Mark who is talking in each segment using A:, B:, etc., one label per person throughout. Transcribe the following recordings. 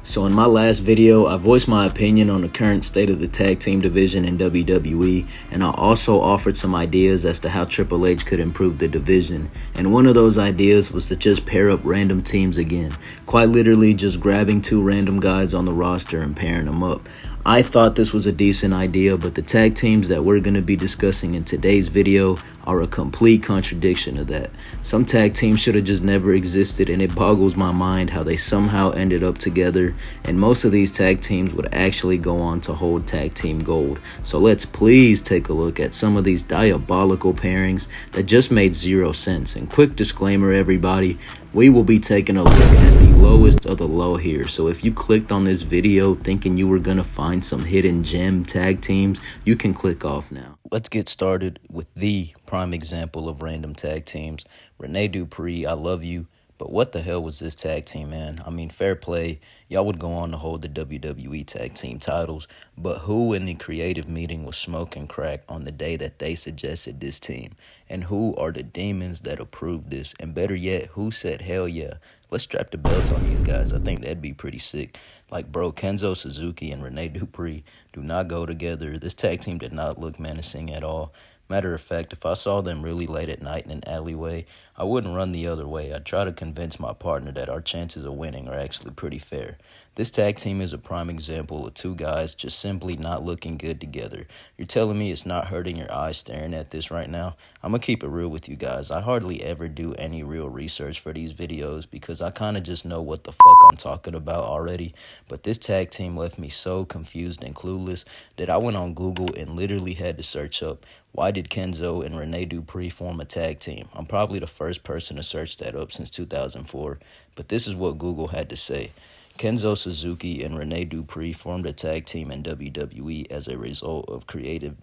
A: So in my last video, I voiced my opinion on the current state of the tag team division in WWE, and I also offered some ideas as to how Triple H could improve the division. And one of those ideas was to just pair up random teams again. Quite literally just grabbing two random guys on the roster and pairing them up. I thought this was a decent idea, but the tag teams that we're going to be discussing in today's video are a complete contradiction of that. Some tag teams should have just never existed, and it boggles my mind how they somehow ended up together, and most of these tag teams would actually go on to hold tag team gold. So let's please take a look at some of these diabolical pairings that just made zero sense. And quick disclaimer, everybody, we will be taking a look at the lowest of the low here. So if you clicked on this video thinking you were going to find some hidden gem tag teams, you can click off now. Let's get started with the prime example of random tag teams. Rene Dupree, I love you, but what the hell was this tag team, man? I mean, fair play. Y'all would go on to hold the WWE tag team titles, but who in the creative meeting was smoking crack on the day that they suggested this team? And who are the demons that approved this? And better yet, who said, hell yeah, let's strap the belts on these guys? I think that'd be pretty sick. Like, bro, Kenzo Suzuki and Rene Dupree do not go together. This tag team did not look menacing at all. Matter of fact, if I saw them really late at night in an alleyway, I wouldn't run the other way. I'd try to convince my partner that our chances of winning are actually pretty fair. This tag team is a prime example of two guys just simply not looking good together. You're telling me it's not hurting your eyes staring at this right now? I'm going to keep it real with you guys. I hardly ever do any real research for these videos because I kind of just know what the fuck I'm talking about already. But this tag team left me so confused and clueless that I went on Google and literally had to search up, why did Kenzo and Rene Dupree form a tag team? I'm probably the first person to search that up since 2004, but this is what Google had to say. Kenzo Suzuki and Rene Dupree formed a tag team in WWE as a result of creative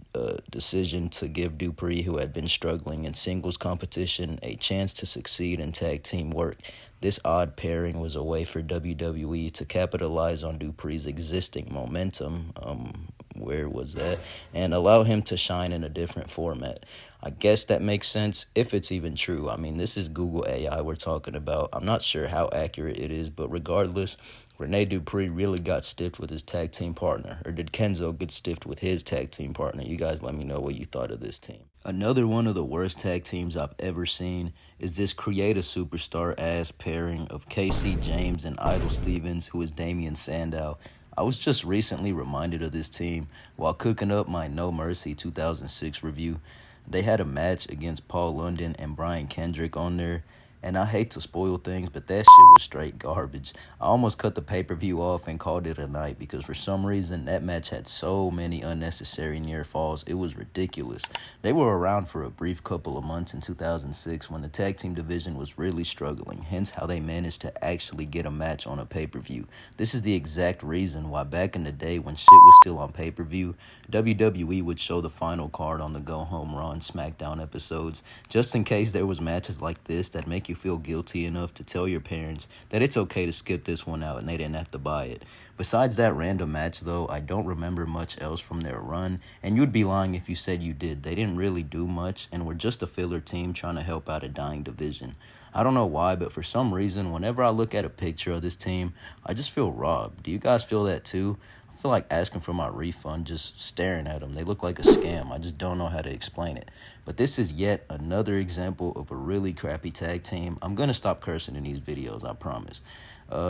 A: decision to give Dupree, who had been struggling in singles competition, a chance to succeed in tag team work. This odd pairing was a way for WWE to capitalize on Dupree's existing momentum, where was that, and allow him to shine in a different format. I guess that makes sense if it's even true. I mean, this is Google AI we're talking about. I'm not sure how accurate it is, but regardless, Rene Dupree really got stiffed with his tag team partner. Or did Kenzo get stiffed with his tag team partner? You guys let me know what you thought of this team. Another one of the worst tag teams I've ever seen is this create a superstar ass pairing of Casey James and Idol Stevens, who is Damian Sandow. I was just recently reminded of this team while cooking up my No Mercy 2006 review. They had a match against Paul London and Brian Kendrick on there, and I hate to spoil things, but that shit was straight garbage. I almost cut the pay-per-view off and called it a night because for some reason that match had so many unnecessary near falls. It was ridiculous. They were around for a brief couple of months in 2006 when the tag team division was really struggling, hence how they managed to actually get a match on a pay-per-view. This is the exact reason why back in the day when shit was still on pay-per-view, WWE would show the final card on the Go Home Raw and SmackDown episodes, just in case there was matches like this that make you feel guilty enough to tell your parents that it's okay to skip this one out and they didn't have to buy it. Besides that random match though, I don't remember much else from their run, and you'd be lying if you said you did. They didn't really do much and were just a filler team trying to help out a dying division. I don't know why, but for some reason, whenever I look at a picture of this team, I just feel robbed. Do you guys feel that too? I feel like asking for my refund just staring at them. They look like a scam. I just don't know how to explain it. But this is yet another example of a really crappy tag team. I'm going to stop cursing in these videos, I promise.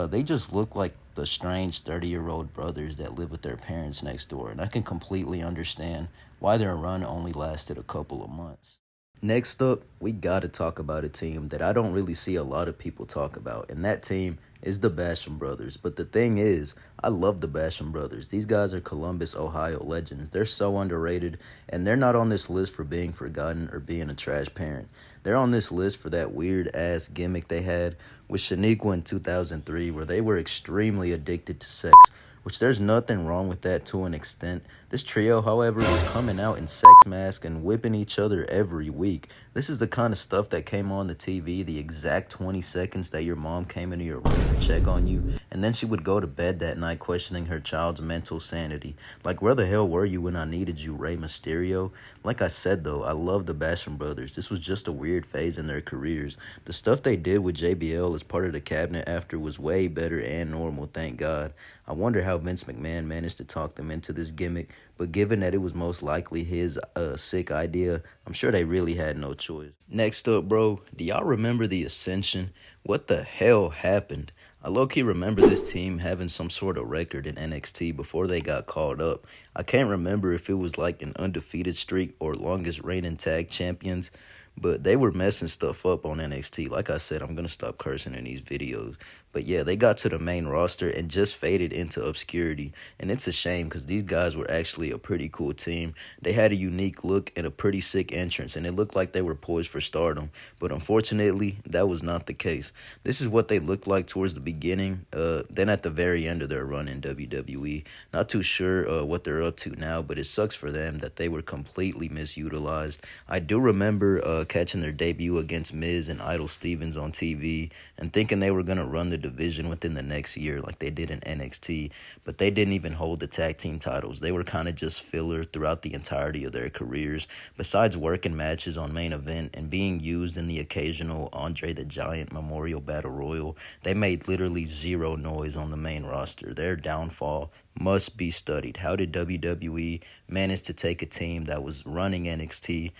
A: They just look like the strange 30-year-old brothers that live with their parents next door. And I can completely understand why their run only lasted a couple of months. Next up, we got to talk about a team that I don't really see a lot of people talk about. And that team is the Basham Brothers. But the thing is, I love the Basham Brothers. These guys are Columbus, Ohio legends. They're so underrated, and they're not on this list for being forgotten or being a trash parent. They're on this list for that weird-ass gimmick they had with Shaniqua in 2003, where they were extremely addicted to sex, which there's nothing wrong with that to an extent. This trio, however, was coming out in sex masks and whipping each other every week. This is the kind of stuff that came on the TV the exact 20 seconds that your mom came into your room to check on you, and then she would go to bed that night questioning her child's mental sanity. Like, where the hell were you when I needed you, Rey Mysterio? Like I said, though, I love the Basham Brothers. This was just a weird phase in their careers. The stuff they did with JBL was part of the cabinet after was way better and normal, thank God. I wonder how Vince McMahon managed to talk them into this gimmick, but given that it was most likely his sick idea, I'm sure they really had no choice. Next up, bro, do y'all remember the Ascension? What the hell happened? I low-key remember this team having some sort of record in NXT before they got called up. I can't remember if it was like an undefeated streak or longest reigning tag champions, but they were messing stuff up on NXT. Like I said, I'm going to stop cursing in these videos. But yeah, they got to the main roster and just faded into obscurity. And it's a shame because these guys were actually a pretty cool team. They had a unique look and a pretty sick entrance, and it looked like they were poised for stardom. But unfortunately, that was not the case. This is what they looked like towards the beginning, then at the very end of their run in WWE. Not too sure what they're up to now, but it sucks for them that they were completely misutilized. I do remember catching their debut against Miz and Idol Stevens on TV and thinking they were going to run the division within the next year like they did in NXT, but they didn't even hold the tag team titles. They were kind of just filler throughout the entirety of their careers. Besides working matches on main event and being used in the occasional Andre the Giant Memorial Battle Royal, they made literally zero noise on the main roster. Their downfall must be studied. How did WWE manage to take a team that was running NXT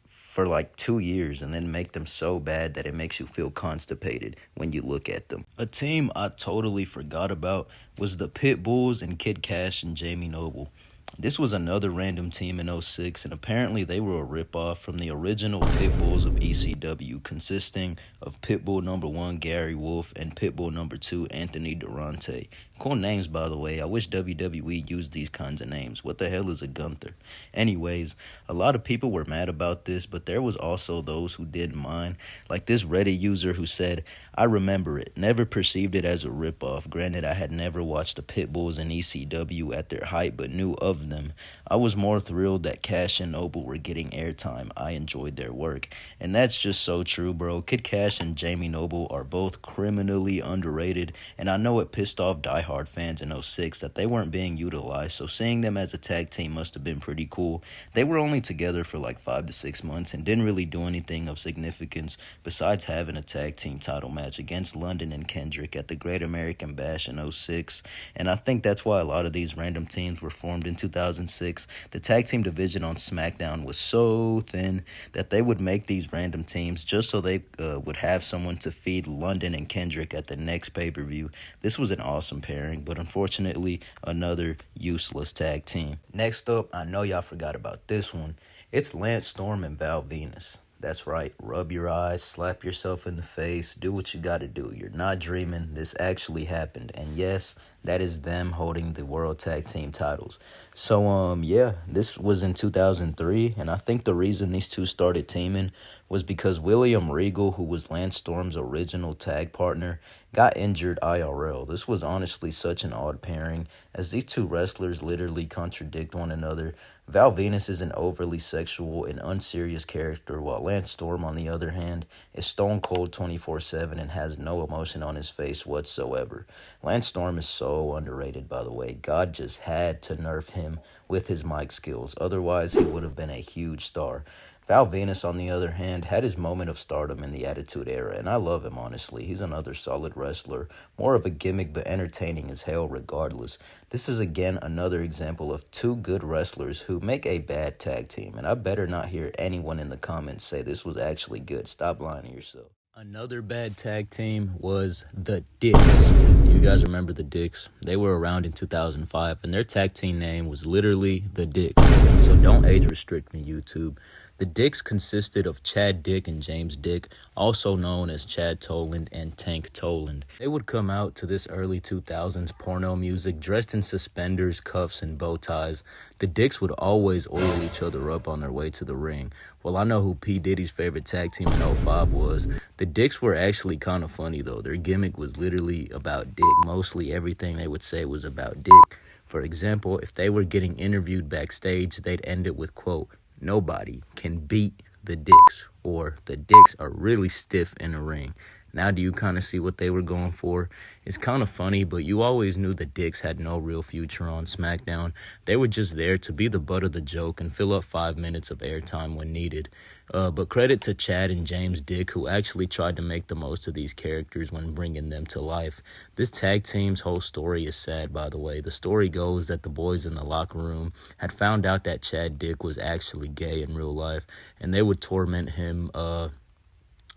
A: for like 2 years and then make them so bad that it makes you feel constipated when you look at them? A team I totally forgot about was the Pit Bulls and Kid Cash and Jamie Noble. This was another random team in '06, and apparently they were a ripoff from the original Pit Bulls of ECW, consisting of Pitbull number 1 Gary Wolf and Pitbull number 2 Anthony Durante. Cool names, by the way. I wish WWE used these kinds of names. What the hell is a Gunther? Anyways, a lot of people were mad about this, but there was also those who didn't mind. Like this Reddit user who said, "I remember it, never perceived it as a ripoff. Granted, I had never watched the Pit Bulls in ECW at their height, but knew of them. I was more thrilled that Cash and Noble were getting airtime. I enjoyed their work." And that's just so true, bro. Kid Cash and Jamie Noble are both criminally underrated, and I know it pissed off diehard fans in '06 that they weren't being utilized, so seeing them as a tag team must have been pretty cool. They were only together for like 5 to 6 months and didn't really do anything of significance besides having a tag team title match against London and Kendrick at the Great American Bash in '06, and I think that's why a lot of these random teams were formed in 2006. The tag team division on SmackDown was so thin that they would make these random teams just so they would have someone to feed London and Kendrick at the next pay-per-view. This was an awesome pairing, but unfortunately, another useless tag team. Next up, I know y'all forgot about this one. It's Lance Storm and Val Venus. That's right, rub your eyes, slap yourself in the face, do what you gotta do. You're not dreaming, this actually happened. And yes, that is them holding the World Tag Team titles. So, yeah, this was in 2003, and I think the reason these two started teaming was because William Regal, who was Lance Storm's original tag partner, got injured IRL. This was honestly such an odd pairing, as these two wrestlers literally contradict one another. Val Venus is an overly sexual and unserious character, while Lance Storm, on the other hand, is stone cold 24/7 and has no emotion on his face whatsoever. Lance Storm is so underrated, by the way. God just had to nerf him with his mic skills. Otherwise, he would have been a huge star. Val Venus, on the other hand, had his moment of stardom in the Attitude Era, and I love him, honestly. He's another solid wrestler, more of a gimmick but entertaining as hell regardless. This is again another example of two good wrestlers who make a bad tag team, and I better not hear anyone in the comments say this was actually good. Stop lying to yourself. Another bad tag team was the Dicks. Do you guys remember the Dicks? They were around in 2005, and their tag team name was literally the Dicks. So don't age restrict me, YouTube. The Dicks consisted of Chad Dick and James Dick, also known as Chad Toland and Tank Toland. They would come out to this early 2000s porno music dressed in suspenders, cuffs, and bow ties. The Dicks would always oil each other up on their way to the ring. Well, I know who P. Diddy's favorite tag team in '05 was. The Dicks were actually kind of funny, though. Their gimmick was literally about dick. Mostly everything they would say was about dick. For example, if they were getting interviewed backstage, they'd end it with, quote, "Nobody can beat the Dicks," or "The Dicks are really stiff in the ring." Now do you kind of see what they were going for? It's kind of funny, but you always knew the Dicks had no real future on SmackDown. They were just there to be the butt of the joke and fill up 5 minutes of airtime when needed. But credit to Chad and James Dick, who actually tried to make the most of these characters when bringing them to life. This tag team's whole story is sad, by the way. The story goes that the boys in the locker room had found out that Chad Dick was actually gay in real life, and they would torment him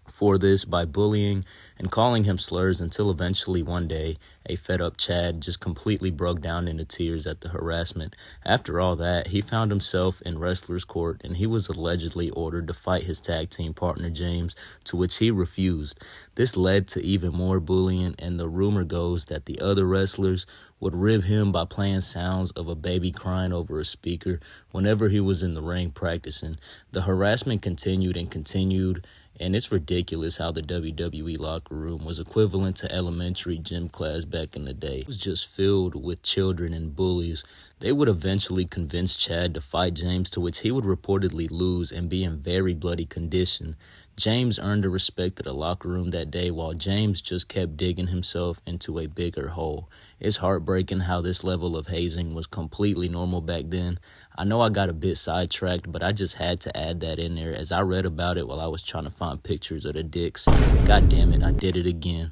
A: for this by bullying and calling him slurs until eventually one day a fed-up Chad just completely broke down into tears at the harassment. After all that, he found himself in wrestler's court, and he was allegedly ordered to fight his tag team partner James, to which he refused. This led to even more bullying, and the rumor goes that the other wrestlers would rib him by playing sounds of a baby crying over a speaker whenever he was in the ring practicing. The harassment continued and continued, and it's ridiculous how the WWE locker room was equivalent to elementary gym class back in the day. It was just filled with children and bullies. They would eventually convince Chad to fight James, to which he would reportedly lose and be in very bloody condition. James earned the respect of the locker room that day, while James just kept digging himself into a bigger hole. It's heartbreaking how this level of hazing was completely normal back then. I know I got a bit sidetracked, but I just had to add that in there as I read about it while I was trying to find pictures of the Dicks. God damn it, I did it again.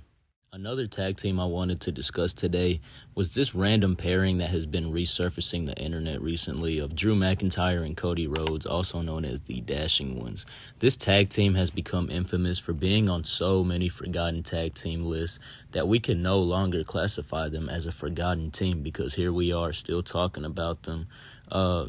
A: Another tag team I wanted to discuss today was this random pairing that has been resurfacing the internet recently of Drew McIntyre and Cody Rhodes, also known as the Dashing Ones. This tag team has become infamous for being on so many forgotten tag team lists that we can no longer classify them as a forgotten team, because here we are still talking about them.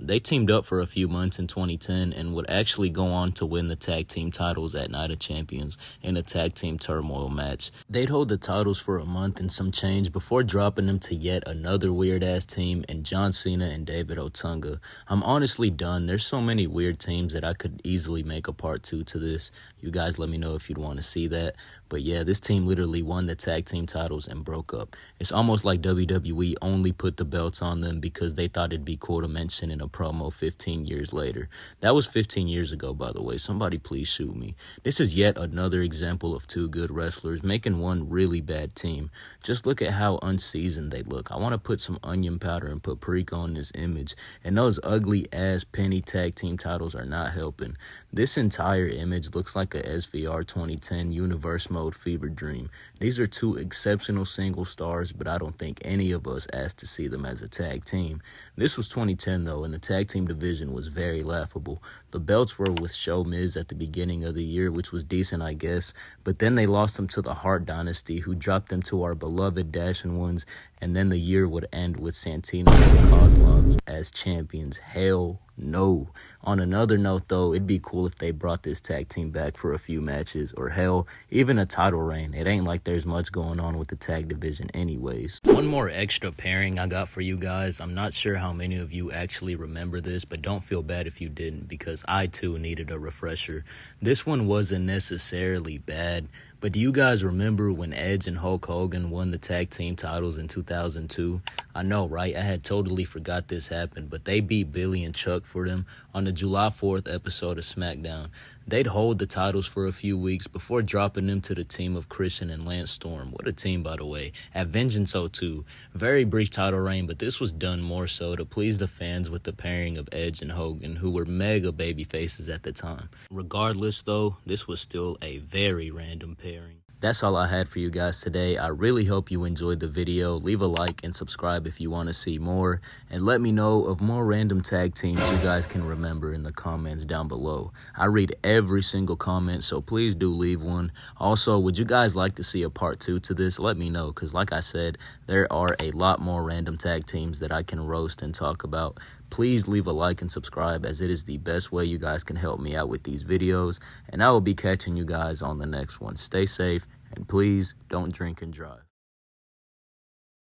A: They teamed up for a few months in 2010 and would actually go on to win the tag team titles at Night of Champions in a tag team turmoil match. They'd hold the titles for a month and some change before dropping them to yet another weird-ass team in John Cena and David Otunga. I'm honestly done. There's so many weird teams that I could easily make a part 2 to this. You guys let me know if you'd want to see that. But yeah, this team literally won the tag team titles and broke up. It's almost like WWE only put the belts on them because they thought it'd be cool to mention in a promo 15 years later. That was 15 years ago, by the way. Somebody please shoot me. This is yet another example of two good wrestlers making one really bad team. Just look at how unseasoned they look. I want to put some onion powder and paprika on this image, and those ugly ass penny tag team titles are not helping. This entire image looks like a SVR 2010 Universe Mode fever dream. These are two exceptional single stars, but I don't think any of us asked to see them as a tag team. This was 2010 though, and the tag team division was very laughable. The belts were with Show Miz at the beginning of the year, which was decent, I guess, but then they lost them to the Hart Dynasty, who dropped them to our beloved Dashing Ones, and then the year would end with Santino and Kozlov as champions. Hell no. On another note, though, it'd be cool if they brought this tag team back for a few matches, or hell, even a title reign. It ain't like there's much going on with the tag division anyways. One more extra pairing I got for you guys. I'm not sure how many of you actually remember this, but don't feel bad if you didn't, because I too needed a refresher. This one wasn't necessarily bad, but do you guys remember when Edge and Hulk Hogan won the tag team titles in 2002? I know, right? I had totally forgot this happened, but they beat Billy and Chuck for them on the July 4th episode of SmackDown. They'd hold the titles for a few weeks before dropping them to the team of Christian and Lance Storm. What a team, by the way. At Vengeance 02. Very brief title reign, but this was done more so to please the fans with the pairing of Edge and Hogan, who were mega baby faces at the time. Regardless, though, this was still a very random pairing. That's all I had for you guys today. I really hope you enjoyed the video. Leave a like and subscribe if you want to see more. And let me know of more random tag teams you guys can remember in the comments down below. I read every single comment, so please do leave one. Also, would you guys like to see a part 2 to this? Let me know, because like I said, there are a lot more random tag teams that I can roast and talk about. Please leave a like and subscribe, as it is the best way you guys can help me out with these videos. And I will be catching you guys on the next one. Stay safe, and please don't drink and drive.